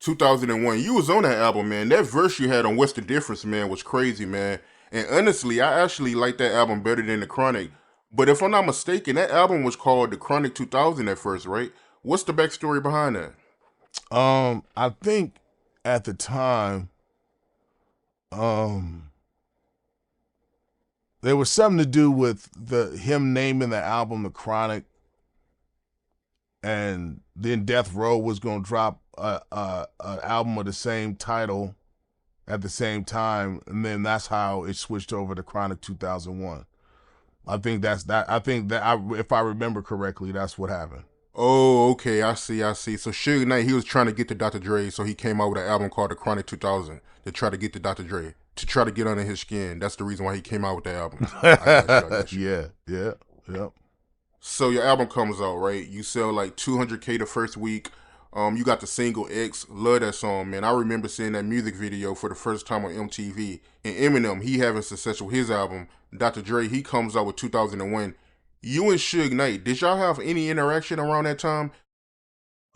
2001. You was on that album, man. That verse you had on "What's the Difference," man, was crazy, man. And honestly, I actually like that album better than the Chronic. But if I'm not mistaken, that album was called the Chronic 2000 at first, right? What's the backstory behind that? I think at the time, um, there was something to do with the him naming the album the Chronic, and then Death Row was gonna drop an album of the same title at the same time, and then that's how it switched over to Chronic 2001. I think that's that. I think that if I remember correctly, that's what happened. Oh, okay, I see. So Suge Knight, he was trying to get to Dr. Dre, so he came out with an album called the Chronic 2000 to try to get to Dr. Dre, to try to get under his skin. That's the reason why he came out with that album. I got you. Yeah, yeah, yeah. So your album comes out, right? You sell like 200K the first week. You got the single X. Love that song, man. I remember seeing that music video for the first time on MTV. And Eminem, he having success with his album. Dr. Dre, he comes out with 2001. You and Suge Knight, did y'all have any interaction around that time?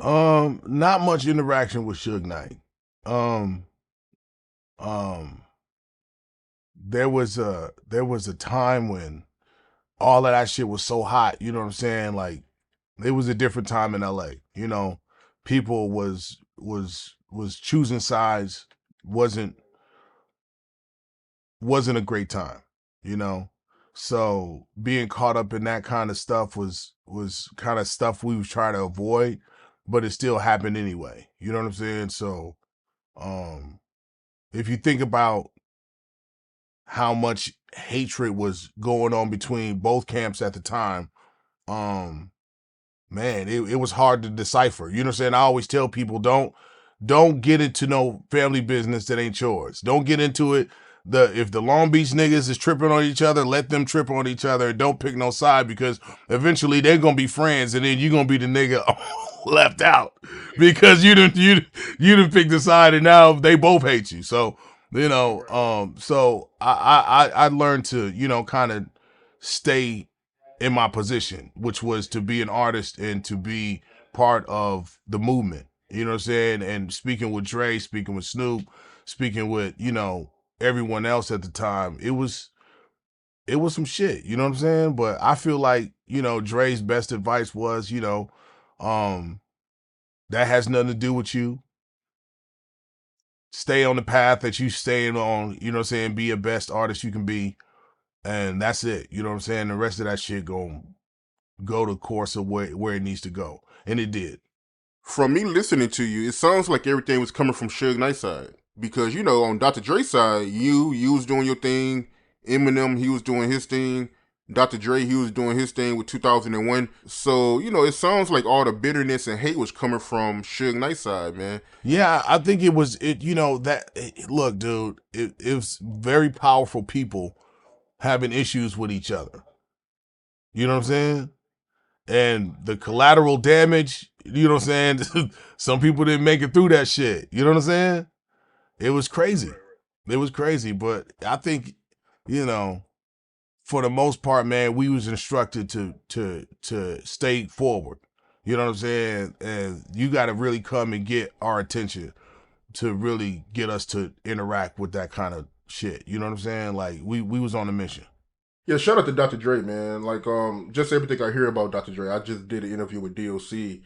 Not much interaction with Suge Knight. Um, um, there was a time when all of that shit was so hot. You know what I'm saying? Like it was a different time in LA. You know, people was choosing sides. wasn't wasn't a great time. You know, so being caught up in that kind of stuff was kind of stuff we was trying to avoid, but it still happened anyway. You know what I'm saying? So, um, if you think about how much hatred was going on between both camps at the time, um, man, it was hard to decipher. You know what I'm saying? I always tell people don't get into no family business that ain't yours. Don't get into it. If the Long Beach niggas is tripping on each other, let them trip on each other and don't pick no side, because eventually they're gonna be friends and then you're gonna be the nigga left out because you didn't pick the side and now they both hate you. So so I learned to, kind of stay in my position, which was to be an artist and to be part of the movement. You know what I'm saying? And speaking with Dre, speaking with Snoop, speaking with, everyone else at the time, it was some shit, you know what I'm saying? But I feel like, Dre's best advice was, um, that has nothing to do with you. Stay on the path that you staying on, you know what I'm saying? Be your best artist you can be. And that's it. You know what I'm saying? The rest of that shit gonna go the course of where it needs to go. And it did. From me listening to you, it sounds like everything was coming from Suge Knight's side. Because, on Dr. Dre's side, you was doing your thing. Eminem, he was doing his thing. Dr. Dre, he was doing his thing with 2001. So, it sounds like all the bitterness and hate was coming from Suge Knight's side, man. Yeah, I think it was look, dude, it was very powerful people having issues with each other. You know what I'm saying? And the collateral damage, you know what I'm saying? Some people didn't make it through that shit. You know what I'm saying? It was crazy. It was crazy, but I think, you know, for the most part, man, we was instructed to stay forward. You know what I'm saying? And you got to really come and get our attention to really get us to interact with that kind of shit. You know what I'm saying? Like we was on a mission. Yeah, shout out to Dr. Dre, man. Like, just everything I hear about Dr. Dre. I just did an interview with DOC,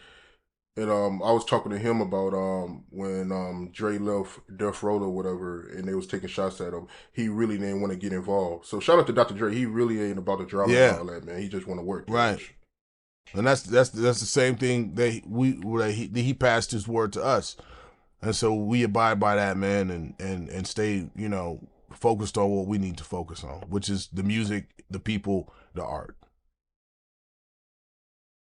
and I was talking to him about when Dre left Death Row or whatever, and they was taking shots at him. He really didn't want to get involved. So shout out to Dr. Dre. He really ain't about the drama and Yeah, all that, man. He just want to work. right. And that's the same thing that he passed his word to us, and so we abide by that, man, and stay, focused on what we need to focus on, which is the music, the people, the art.